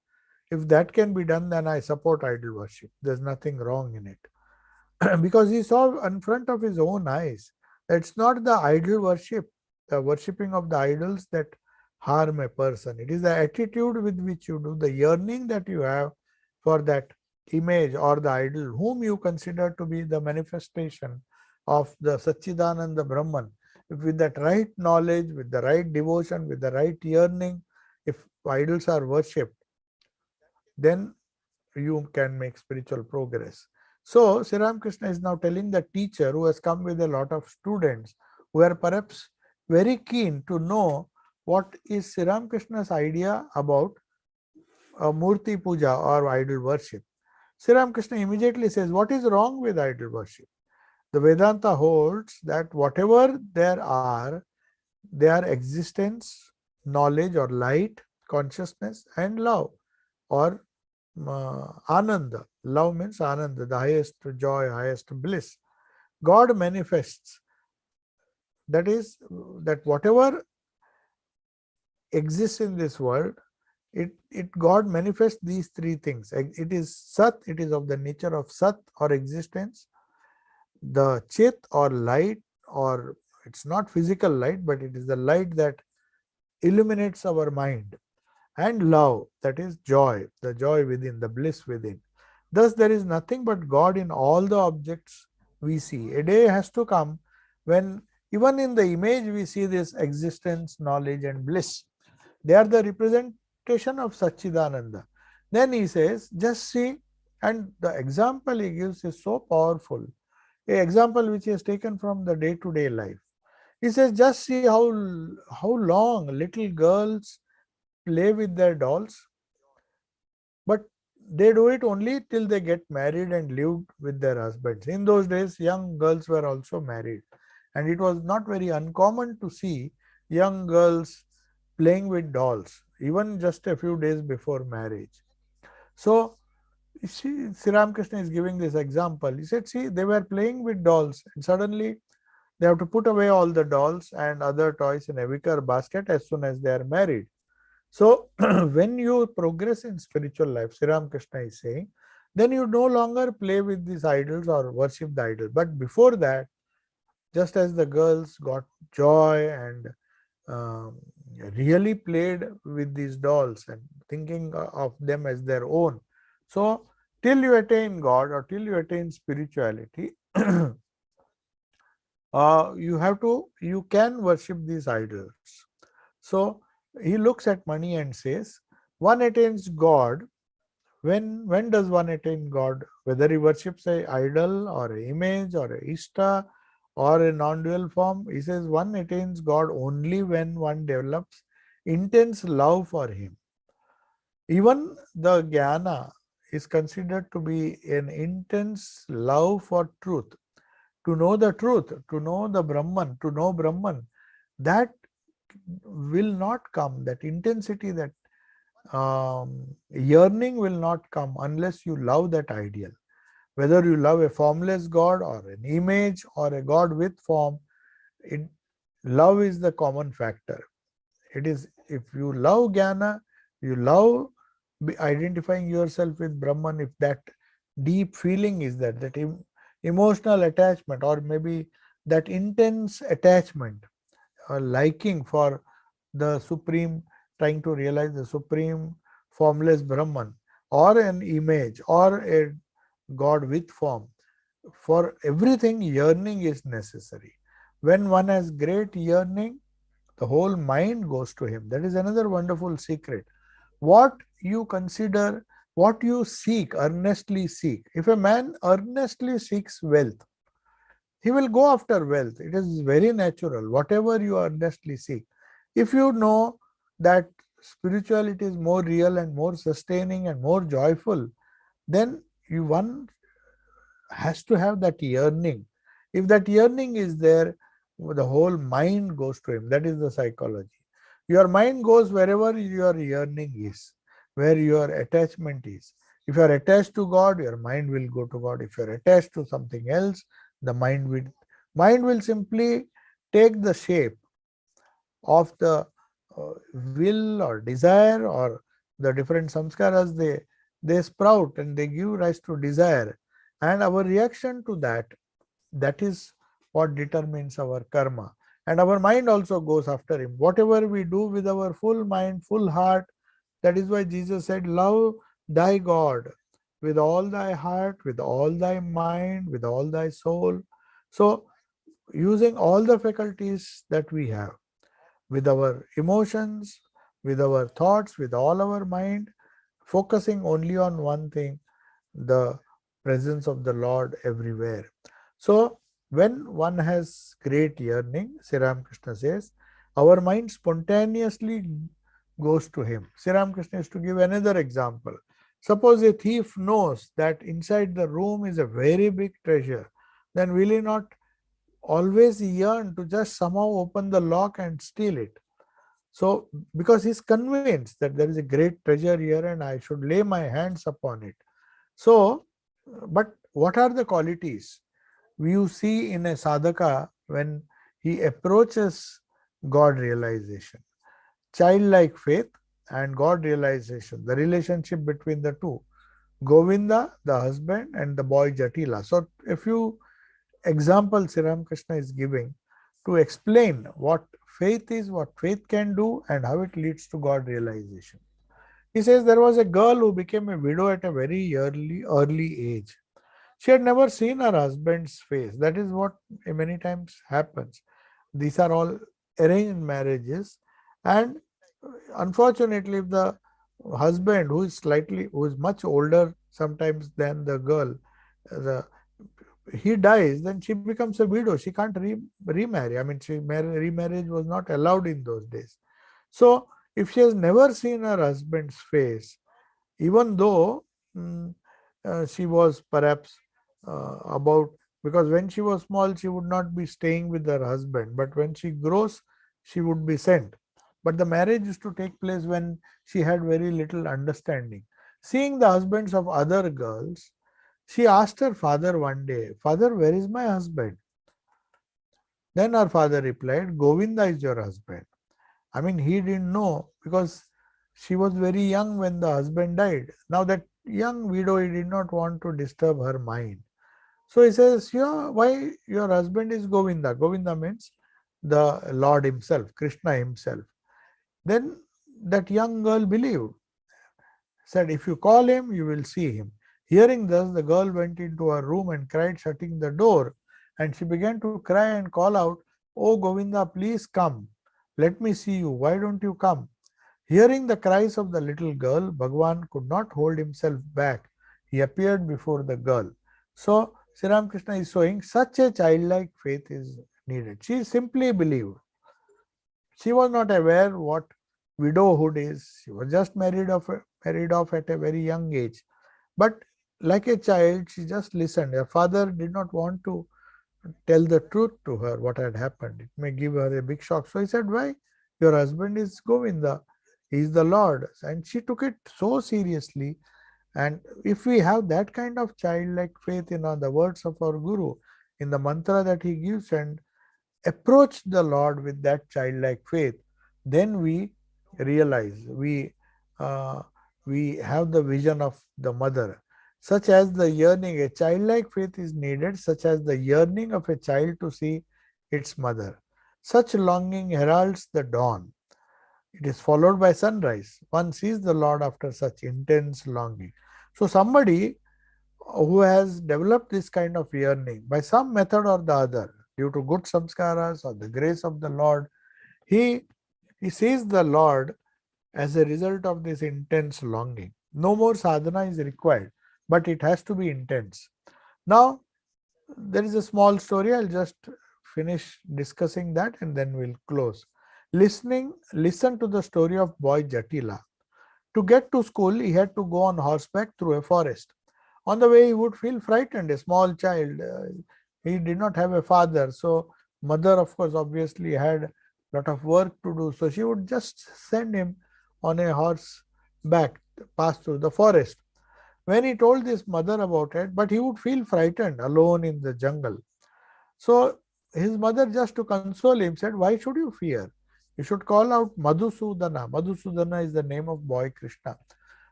[SPEAKER 1] if that can be done, then I support idol worship. There's nothing wrong in it. Because he saw in front of his own eyes. It's not the idol worship, the worshipping of the idols that harm a person. It is the attitude with which you do, the yearning that you have for that image or the idol, whom you consider to be the manifestation of the Satchidananda Brahman. If with that right knowledge, with the right devotion, with the right yearning, if idols are worshipped, then you can make spiritual progress. So Sri Ramakrishna is now telling the teacher who has come with a lot of students who are perhaps very keen to know what is Sri Ramakrishna's idea about Murti Puja or idol worship. Sri Ramakrishna immediately says, what is wrong with idol worship? The Vedanta holds that whatever there are, they are existence, knowledge or light, consciousness and love, or Ananda. Love means Ananda, the highest joy, highest bliss. God manifests. That is, that whatever exists in this world, God manifests these three things. It is Sat, it is of the nature of Sat or existence. The Chit or light, or it's not physical light, but it is the light that illuminates our mind. And love, that is joy, the joy within, the bliss within. Thus, there is nothing but God in all the objects we see. A day has to come when even in the image we see this existence, knowledge and bliss. They are the representative expectation of Satchidananda. Then he says, just see, and the example he gives is so powerful. An example which he has taken from the day-to-day life. He says, just see how long little girls play with their dolls, but they do it only till they get married and live with their husbands. In those days, young girls were also married, and it was not very uncommon to see young girls playing with dolls, even just a few days before marriage. So, Sri Ramakrishna is giving this example. He said, see, they were playing with dolls, and suddenly they have to put away all the dolls and other toys in a wicker basket as soon as they are married. So, when you progress in spiritual life, Sri Ramakrishna is saying, then you no longer play with these idols or worship the idol. But before that, just as the girls got joy and um, really played with these dolls and thinking of them as their own. So, till you attain God or till you attain spirituality, you can worship these idols. So, he looks at money and says, one attains God. When does one attain God? Whether he worships a idol or an image or a Ishta or a non-dual form, he says one attains God only when one develops intense love for him. Even the jnana is considered to be an intense love for truth. To know the truth, to know the Brahman, to know Brahman, that will not come, that intensity, that yearning will not come unless you love that ideal. Whether you love a formless God or an image or a God with form, love is the common factor. It is, if you love jnana, you love identifying yourself with Brahman, if that deep feeling is there, that emotional attachment or maybe that intense attachment or liking for the supreme, trying to realize the supreme formless Brahman or an image or a God with form, for everything yearning is necessary. When one has great yearning, the whole mind goes to him. That is another wonderful secret. What you consider, what you seek, earnestly seek. If a man earnestly seeks wealth, he will go after wealth. It is very natural, whatever you earnestly seek. If you know that spirituality is more real and more sustaining and more joyful, then one has to have that yearning. If that yearning is there, the whole mind goes to him. That is the psychology. Your mind goes wherever your yearning is, where your attachment is. If you are attached to God, your mind will go to God. If you are attached to something else, the mind will simply take the shape of the will or desire, or the different samskaras, they sprout and they give rise to desire, and our reaction to that is what determines our karma. And our mind also goes after him. Whatever we do with our full mind, full heart, that is why Jesus said, love thy God with all thy heart, with all thy mind, with all thy soul. So, using all the faculties that we have, with our emotions, with our thoughts, with all our mind, focusing only on one thing, the presence of the Lord everywhere. So, when one has great yearning, Sri Ramakrishna says, our mind spontaneously goes to him. Sri Ramakrishna is to give another example. Suppose a thief knows that inside the room is a very big treasure, then will he not always yearn to just somehow open the lock and steal it? So, because he's convinced that there is a great treasure here and I should lay my hands upon it. So, but what are the qualities you see in a sadhaka when he approaches God realization? Childlike faith and God realization, the relationship between the two. Govinda, the husband, and the boy Jatila. So, a few examples Sri Ramakrishna is giving to explain what faith is, what faith can do, and how it leads to God realization. He says there was a girl who became a widow at a very early age. She had never seen her husband's face. That is what many times happens. These are all arranged marriages, and unfortunately, if the husband who is much older sometimes than the girl, the, he dies, then she becomes a widow. She can't remarry. I mean, remarriage was not allowed in those days. So if she has never seen her husband's face, even though she was perhaps about, because when she was small, she would not be staying with her husband, but when she grows, she would be sent. But the marriage used to take place when she had very little understanding. Seeing the husbands of other girls, she asked her father one day, "Father, where is my husband?" Then her father replied, "Govinda is your husband." I mean, he didn't know because she was very young when the husband died. Now, that young widow, he did not want to disturb her mind. So he says, "Yeah, why your husband is Govinda?" Govinda means the Lord himself, Krishna himself. Then that young girl believed, said, "If you call him, you will see him." Hearing this, the girl went into her room and cried, shutting the door. And she began to cry and call out, "Oh Govinda, please come. Let me see you. Why don't you come?" Hearing the cries of the little girl, Bhagwan could not hold himself back. He appeared before the girl. So, Sri Ramakrishna is showing such a childlike faith is needed. She simply believed. She was not aware what widowhood is. She was just married off at a very young age. But like a child, she just listened. Her father did not want to tell the truth to her what had happened. It may give her a big shock. So he said, "Why? Your husband is Govinda. He is the Lord." And she took it so seriously. And if we have that kind of childlike faith in the words of our Guru, in the mantra that he gives, and approach the Lord with that childlike faith, then we realize uh, we have the vision of the mother, such as the yearning. A childlike faith is needed, such as the yearning of a child to see its mother. Such longing heralds the dawn. It is followed by sunrise. One sees the Lord after such intense longing. So somebody who has developed this kind of yearning by some method or the other, due to good samskaras or the grace of the Lord, he sees the Lord as a result of this intense longing. No more sadhana is required, but it has to be intense. Now, there is a small story. I'll just finish discussing that and then we'll close. Listen to the story of boy Jatila. To get to school, he had to go on horseback through a forest. On the way, he would feel frightened. A small child, he did not have a father, so mother, of course, obviously had a lot of work to do. So she would just send him on a horse back, pass through the forest. When he told his mother about it, but he would feel frightened alone in the jungle. So his mother, just to console him, said, "Why should you fear? You should call out Madhusudana." Madhusudana is the name of boy Krishna.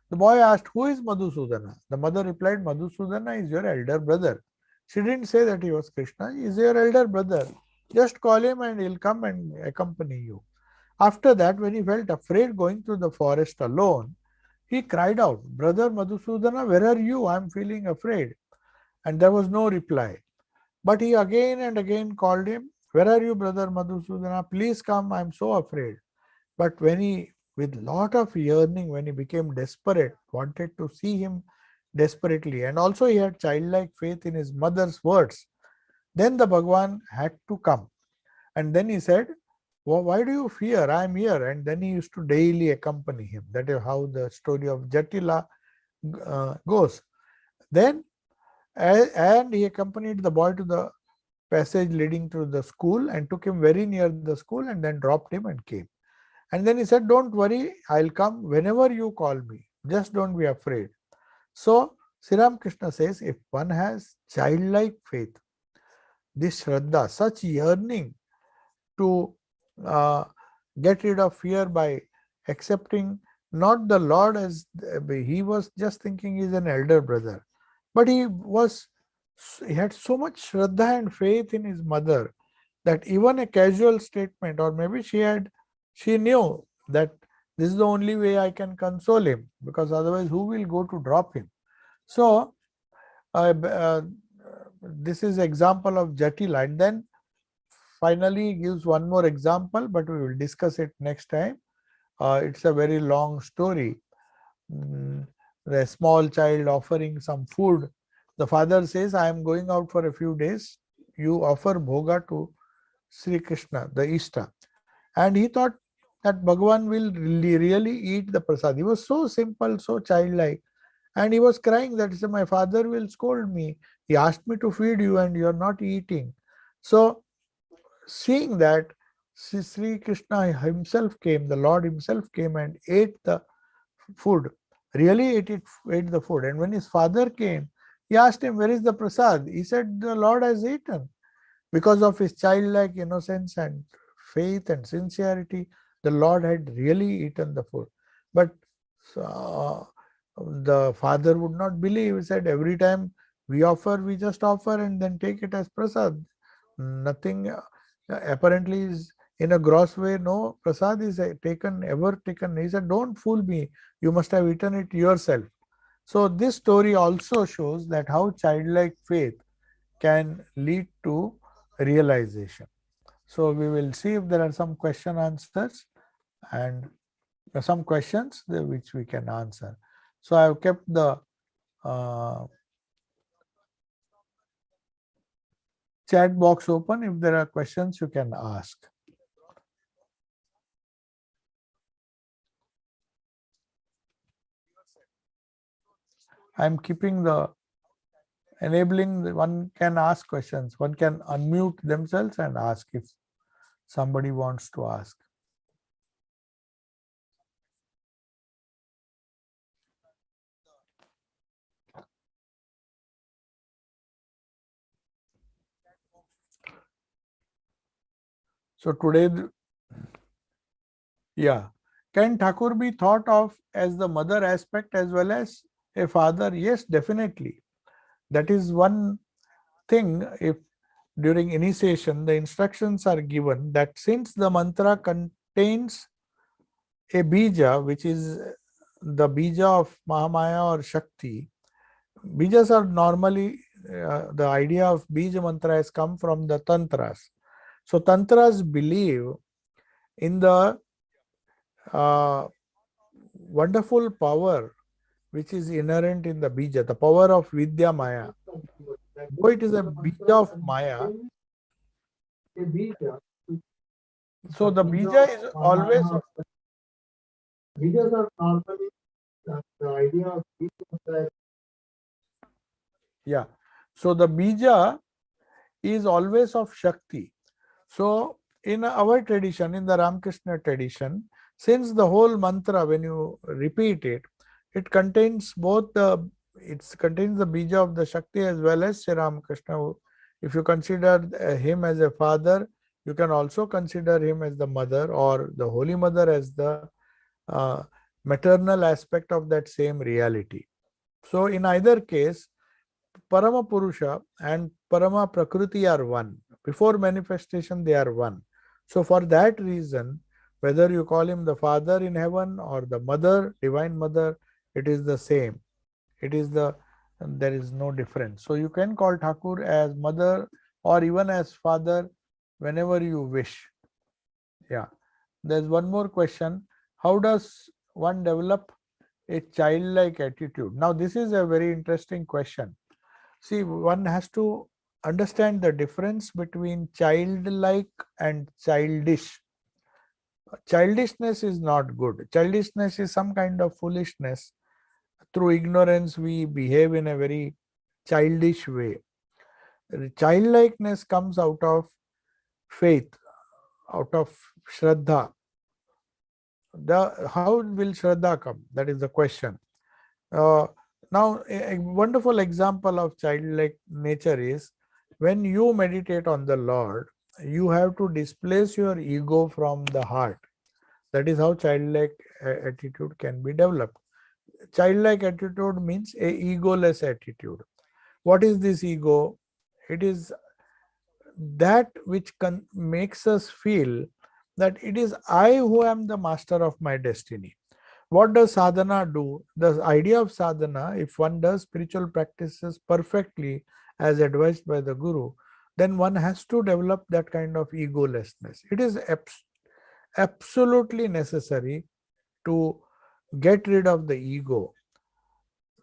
[SPEAKER 1] The boy asked, "Who is Madhusudana?" The mother replied, "Madhusudana is your elder brother." She didn't say that he was Krishna. "He is your elder brother. Just call him and he'll come and accompany you." After that, when he felt afraid going through the forest alone, he cried out, "Brother Madhusudana, where are you? I am feeling afraid." And there was no reply. But he again and again called him, "Where are you, brother Madhusudana? Please come, I am so afraid." But when he, with lot of yearning, when he became desperate, wanted to see him desperately, and also he had childlike faith in his mother's words, then the Bhagwan had to come. And then he said, "Well, why do you fear? I am here." And then he used to daily accompany him. That is how the story of Jatila goes. Then, and he accompanied the boy to the passage leading to the school and took him very near the school and then dropped him and came. And then he said, "Don't worry, I'll come whenever you call me. Just don't be afraid." So, Sri Ramakrishna says, if one has childlike faith, this Shraddha, such yearning to uh, get rid of fear by accepting not the Lord as he was just thinking he's an elder brother, but he had so much Shraddha and faith in his mother that even a casual statement, or maybe she knew that this is the only way I can console him, because otherwise who will go to drop him? So this is example of Jatila, and then finally gives one more example, but we will discuss it next time. It's a very long story. the small child offering some food. The father says, I am going out for a few days. You offer bhoga to Sri Krishna, the Ishta. And he thought that Bhagavan will really eat the prasad. He was so simple, so childlike. And he was crying that he said, my father will scold me. He asked me to feed you and you are not eating. So, seeing that, Sri Krishna himself came, the Lord himself came and ate the food, really ate the food. And when his father came, he asked him, where is the prasad? He said, the Lord has eaten. Because of his childlike innocence and faith and sincerity, the Lord had really eaten the food. But uh, the father would not believe. He said, every time we offer, we just offer and then take it as prasad. Nothing apparently is in a gross way. No prasad is ever taken. He said, don't fool me. You must have eaten it yourself. So this story also shows that how childlike faith can lead to realization. So we will see if there are some question answers and some questions which we can answer. So I have kept the chat box open. If there are questions, you can ask. I am keeping the enabling, one can ask questions. One can unmute themselves and ask if somebody wants to ask. So today, yeah. Can Thakur be thought of as the mother aspect as well as a father? Yes, definitely. That is one thing. If during initiation the instructions are given that since the mantra contains a bija, which is the bija of Mahamaya or Shakti, bijas are normally, the idea of bija mantra has come from the tantras. So tantras believe in the wonderful power which is inherent in the bija, the power of Vidya Maya. Though it is a bija of Maya, so the bija is always. Bijas are normally the idea of bija. Yeah. So the bija is always of Shakti. So in our tradition, in the Ramakrishna tradition, since the whole mantra, when you repeat it, it contains both the, it contains the bija of the Shakti as well as Sri Ramakrishna. If you consider him as a father, you can also consider him as the mother, or the Holy Mother as the maternal aspect of that same reality. So in either case, Parama Purusha and Parama Prakriti are one. Before manifestation, they are one. So for that reason, whether you call him the Father in heaven or the Mother, Divine Mother, it is the same. It is there is no difference. So you can call Thakur as Mother or even as Father whenever you wish. Yeah. There's one more question. How does one develop a childlike attitude? Now, this is a very interesting question. See, one has to understand the difference between childlike and childish. Childishness is not good. Childishness is some kind of foolishness. Through ignorance, we behave in a very childish way. Childlikeness comes out of faith, out of Shraddha. How will Shraddha come? That is the question. Now, a wonderful example of childlike nature is when you meditate on the Lord, you have to displace your ego from the heart. That is how childlike attitude can be developed. Childlike attitude means a egoless attitude. What is this ego? It is that which makes us feel that it is I who am the master of my destiny. What does sadhana do? The idea of sadhana, if one does spiritual practices perfectly as advised by the Guru, then one has to develop that kind of egolessness. It is absolutely necessary to get rid of the ego.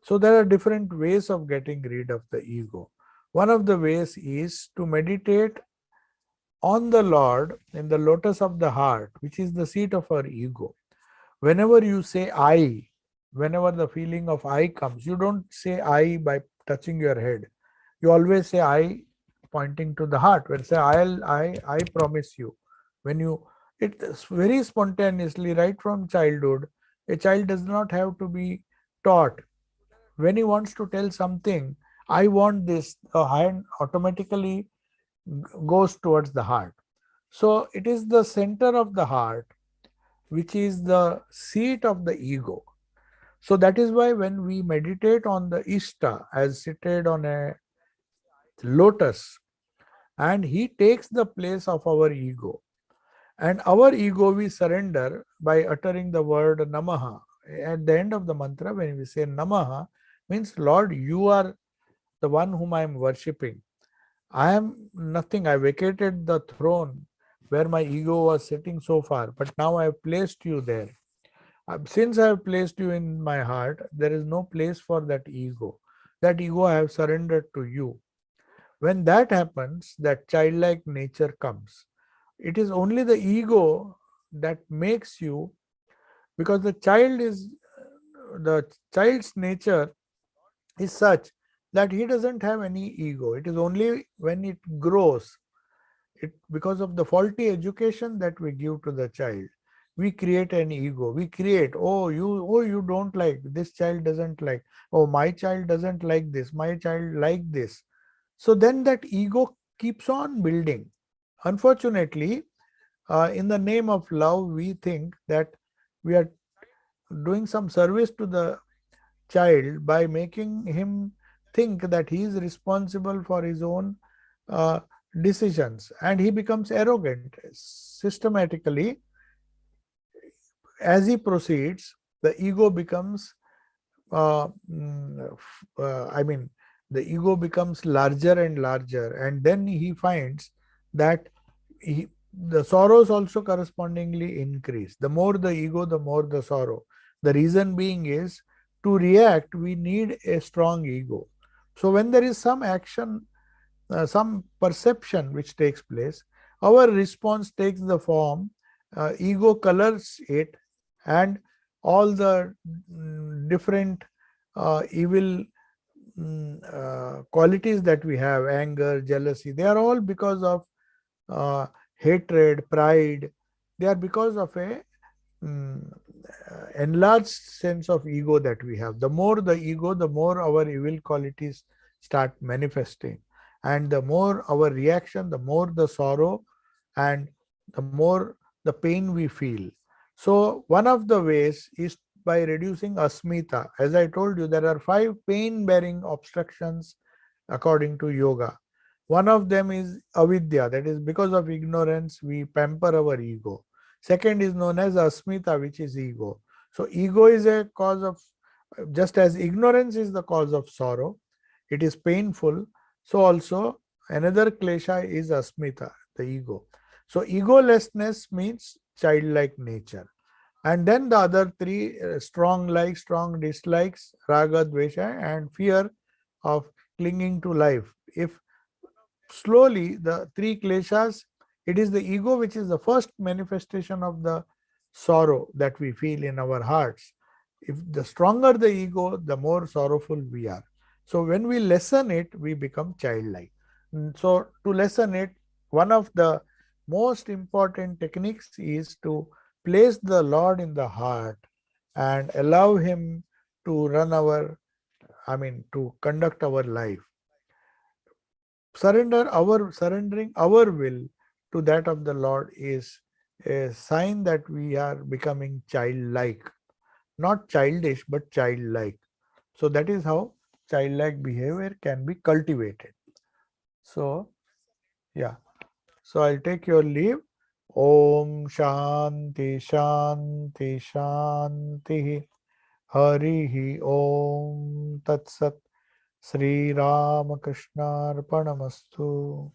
[SPEAKER 1] So there are different ways of getting rid of the ego. One of the ways is to meditate on the Lord in the lotus of the heart, which is the seat of our ego. Whenever you say I, whenever the feeling of I comes, you don't say I by touching your head. You always say I pointing to the heart. When say I promise you. When you, it's very spontaneously right from childhood. A child does not have to be taught. When he wants to tell something, I want this, the hand automatically goes towards the heart. So it is the center of the heart, which is the seat of the ego. So that is why when we meditate on the Ishta as seated on a lotus, and he takes the place of our ego. And our ego we surrender by uttering the word Namaha. At the end of the mantra, when we say Namaha, means Lord, you are the one whom I am worshipping. I am nothing. I vacated the throne where my ego was sitting so far, but now I have placed you there. Since I have placed you in my heart, there is no place for that ego. That ego I have surrendered to you. When that happens, that childlike nature comes. It is only the ego that makes you, because the child's nature is such that he doesn't have any ego. It is only when it grows, because of the faulty education that we give to the child, we create an ego. We create, oh you don't like this, child doesn't like, oh my child doesn't like this, my child like this. So then that ego keeps on building. Unfortunately, in the name of love, we think that we are doing some service to the child by making him think that he is responsible for his own uh, decisions, and he becomes arrogant. Systematically, as he proceeds, the ego becomes I mean, the ego becomes larger and larger, and then he finds that the sorrows also correspondingly increase. The more the ego, the more the sorrow. The reason being is, to react, we need a strong ego. So when there is some action, some perception which takes place, our response takes the form, ego colors it, and all the different evil qualities that we have, anger, jealousy, they are all because of uh, hatred, pride. They are because of a enlarged sense of ego that we have. The more the ego, the more our evil qualities start manifesting. And the more our reaction, the more the sorrow, and the more the pain we feel. So, one of the ways is by reducing asmita. As I told you, there are 5 pain bearing obstructions according to yoga. One of them is avidya, that is, because of ignorance, we pamper our ego. Second is known as asmita, which is ego. So, ego is a cause of, just as ignorance is the cause of sorrow, it is painful. So, also another klesha is asmita, the ego. So, egolessness means childlike nature. And then the other 3 strong likes, strong dislikes, raga, dvesha, and fear of clinging to life. If slowly the 3 kleshas, it is the ego which is the first manifestation of the sorrow that we feel in our hearts. If the stronger the ego, the more sorrowful we are. So when we lessen it, we become childlike. So to lessen it, one of the most important techniques is to place the Lord in the heart and allow him to run our, to conduct our life. Surrendering our will to that of the Lord is a sign that we are becoming childlike, not childish but childlike. So that is how childlike behavior can be cultivated. So yeah, so I'll take your leave. Om Shanti Shanti Shanti. Harihi Om Tat Sat. Sri Ramakrishna Arpanamastu.